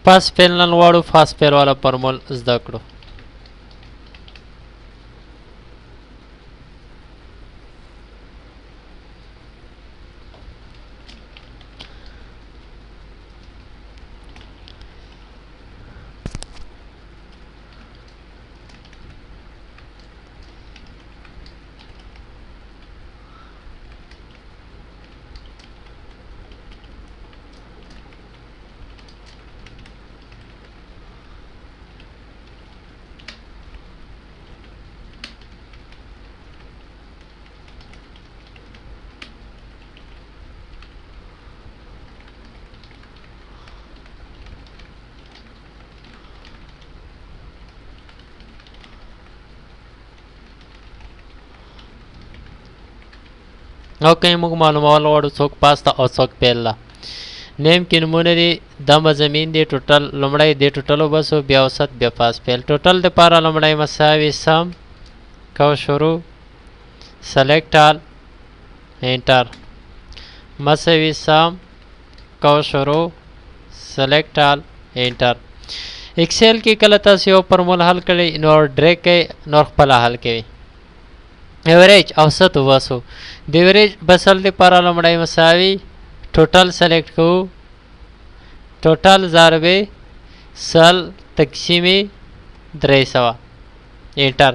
پاس فعل نن غواړو پاس فعل والا فارمول زده کړو. اوکې موږ معلومول غواړو څوک پاس ته او څوک فعل ده. نیم کې نمونه دي د مضمین دي ټوټل لومړی د ټوټل وباسو بیا اوسط بیا پاس فعل. ټوټل دپاره لومړی مساوي سم کو شروع سلیکټ آل انټر مساوي سم کو شروع سلیکټ آل انټر. ایکسل کې کله تاسو یو فارمول حل کړئ نور ډریګ کوئ نور خپله حل کوي. ایوریج اوسط وباسو. د ایوریج بسل دپاره لومړی مساوي ټوټل سلیکټ کوو ټوټل ضربې سل تقسیمې 300 انټر.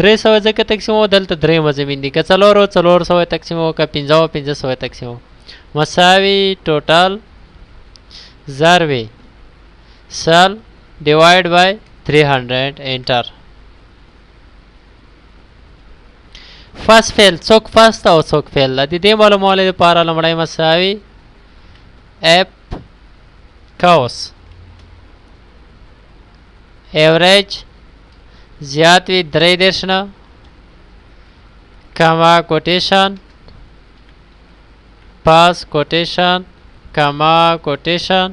300 ځکه تقسیمو دلته درې مضمین دي که 400 تقسیمو که 500 تقسیمو مساوي ټوټل ضربې سل ډیوایډ بای 300 انټر. فاست فعل څوک فاست او څوک فعل ده. د دې معلومولو لپاره لومړی مساوي اف کوس ایوریج زیات وي 3 نه کما کوټیشن پاس کوټیشن کما کوټیشن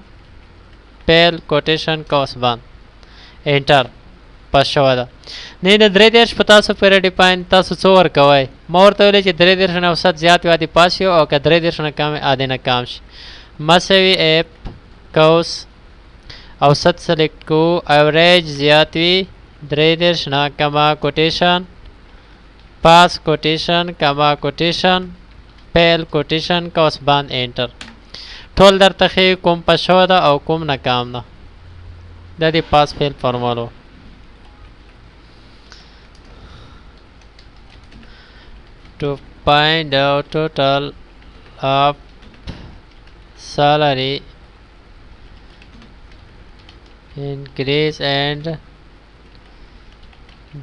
فعل کوټیشن کوس بند انټر پاس شوی ده. نه د 3 په تاسو پورې ډیپاین تاسو څو ورکوئ. ما ورته ویلی چې 3 نه اوسط زیات وي عادي پاس یو او که 3 نه کم عادي نه کم شي. مساوي اف کوس اوسط سلیکټ کوو ایوریج زیات وي 3 نه کما کوټیشن پاس کوټیشن کما کوټیشن فعل کوټیشن کوس بند انټر. ټول درته ښیي کوم پاس شوی ده او کوم ناکام ده. دا د پاس فعل فارمول و. To find out total of salary increase and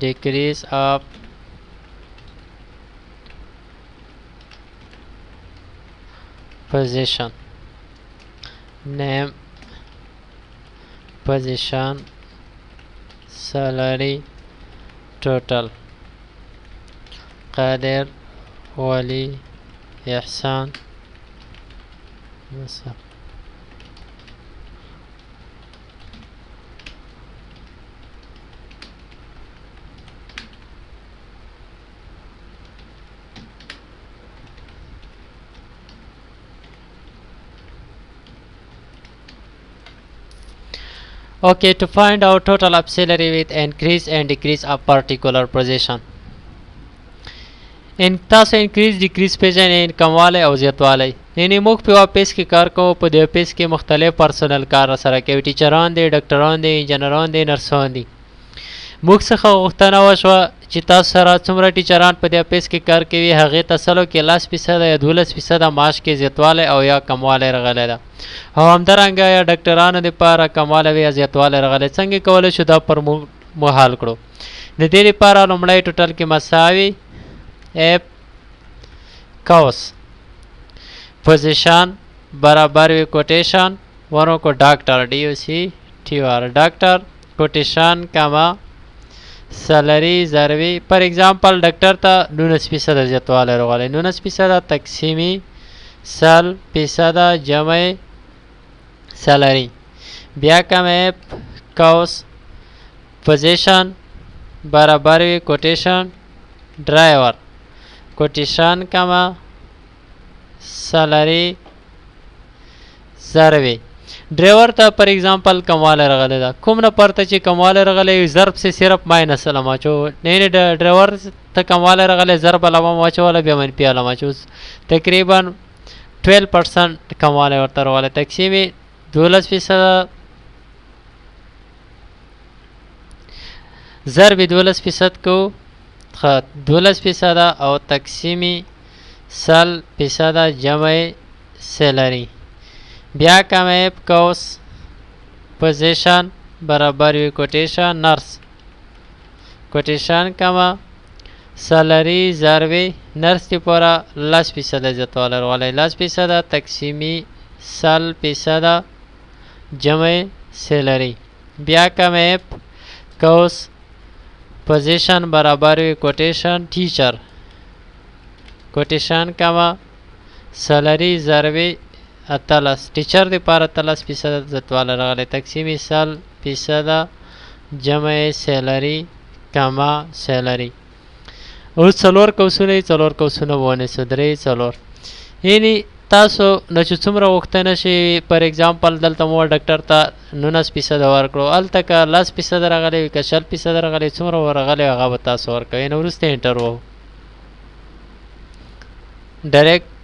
decrease of position name position salary total قادر ولی احسان Okay, to find out total of salary with increase and decrease of particular position. ان تاسو انکریز ډیکریز پیژنئ کموالی او زیاتوالی. یعنې موږ په یوه پیس کې کار کوو په دې پیس کې مختلف پرسنل کار سره کوي. ټیچران دي ډاکټران دي انجینران دي نرسان دي. موږ څخه غوښتنه وشوه چې تاسو سره څومره ټیچران په دې پیس کې کار کوي هغې ته سلو کې 10% یا 12% معاش کې زیاتوالی او یا کموالی راغلی ده او همدارنګه یا ډاکټرانو دپاره کموالی یا زیاتوالی راغلی. څنګه کولی شو دا فارمول مو حل کړو. د دې لپاره لومړی ټوټل کې مساوي اف کوس پوزیشن برابر وی کوٹیشن وروں کو ڈاکٹر ڈی او سی ٹی آر ڈاکٹر کوٹیشن کما سیلری ضربی پر ایگزامپل ڈاکٹر تا 19% زیاتوالی راغلی 19% تقسیمی 100% جمع سیلری بیا کم اف کوس پوزیشن برابر وی کوٹیشن driver quotation कमा सैलरी सर्वे ډرایور ته پر ایگزامپل کمواله راغلی ده کوم نه پرته چې کمواله راغلی ضرب سے صرف ماینس علم اچو نه ډرایور ته کمواله راغلی ضرب علم اچوله بیا منفي علم اچو تقریبا 12% کمواله ورته راغلی تقسیم 12% ضرب 12% کو 12% او تقسیمی 100% جمع سیلری بیا کمیب کوس پوزیشن برابر وی کوٹیشن نرس کوٹیشن کما سیلری ضرب نرس تی پورا 10% زتواله والی 10% تقسیمی 100% جمع سیلری بیا کمیب کوس پوزیشن برابر وی کوٹیشن ٹیچر کوٹیشن کما سیلری ضرب 18 ټیچر د پاره 18% زتواله راغلی تقسیمی 100% جمع سیلری کما سیلری اوس څلور قوسونه ونیسو درې څلور یعنی تاسو نه چې څومره غوښتنه شي پر ایگزامپل دلته مو ډاکټر ته 19% ورکړو هلته که 10% راغلی وي که 60% راغلی څومره ورغلی هغه به تاسو ورکوئ یعنې وروسته انټر ډایرکټ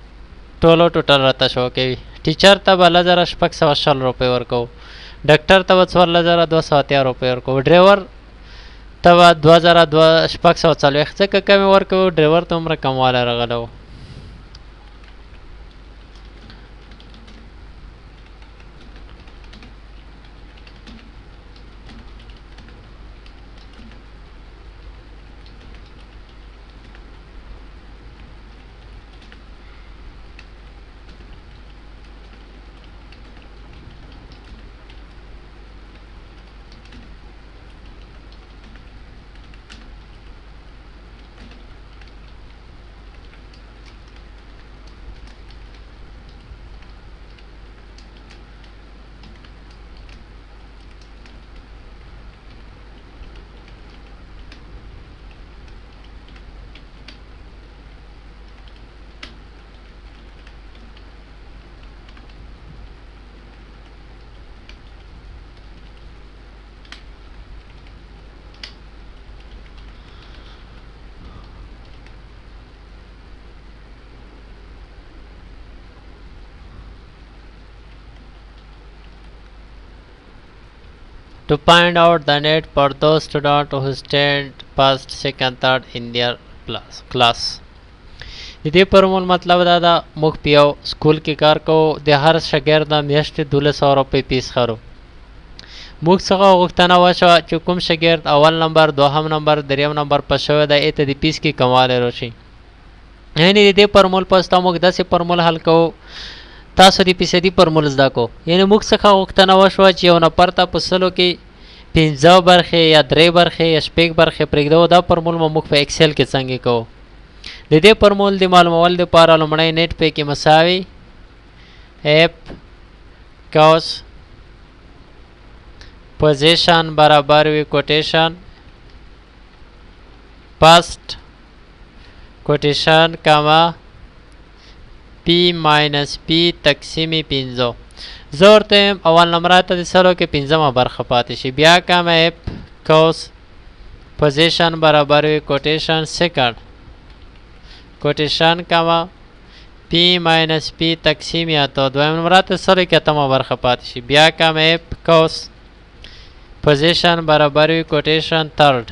ټوټل راته شو کوي ټیچر ته به 1660 روپۍ ورکوو ډاکټر ته به 14280 روپۍ ورکوو ډرایور ته به 2640 ځکه کمې ورکوو ډرایور ته عمره کموالی راغلی و To find out the net for those students who stand first, second, third in their class. د دې فارمول مطلب دا ده موږ په یو سکول کې کار کوو د هر شاګرد نه میاشتې 1200 روپۍ فیس خرو موږ څخه غوښتنه وشوه چې کوم شاګرد اول نمبر دوهم نمبر دریم نمبر پس شوی دی ایته د فیس کې کموالی راشي یعنې د دې فارمول په واسطه موږ داسې فارمول حل کوو تاسو د فیصدي فارمول زده کو یعنې موږ څخه غوښتنه وشوه چې یو نفر ته په سلو کې 15 برخې یا 3 برخې یا 6 برخې پرېږدو دا فارمول موږ په ایکسل کې څنګه کوو د دې فارمول د معلومولو دپاره لومړی نیټ پکې مساوي اف کوس پوزیشن برابر وي کوټیشن پسټ کوټیشن کما پی ماینس پی تقسیم 15 زه ورته یم اول نمره ته د سلو کې 15مه برخه پاتې شي بیا کمه اف کوس پوزیشن برابر وي کوټیشن سیکنډ کوټیشن کما پی ماینس پی تقسیم اتو دویم نمره ته سلو کې اتمه برخه پاتې شي بیا کمه اف کوس پوزیشن برابر وي کوټیشن تھرډ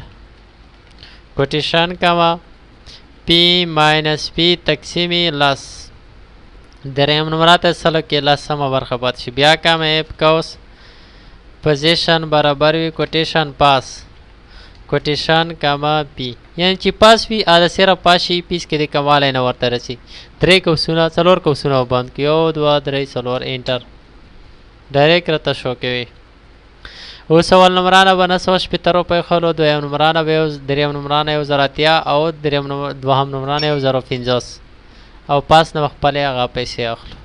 کوټیشن کما پی ماینس پی تقسیم لس دریم نمره ته سلو کې لسمه برخه پاتې شي بیا کمه اف کوس پوزیشن برابر وي کوټیشن پاس کوټیشن کما پی یعنی چې پاس وي دا صرف پاس شي پیس کې د کموالی نه ورته رسي 3 قوسونه 4 قوسونه بند کړي 1 2 3 4 انټر ډایرکټ راته شو کوي اوس اول نمره نه به 960 روپۍ خلو دویم نمره نه به دریم نمره نه 1080 او دوهم نمره نه 1050 او پاس نه خپلې هغه پیسې اخلو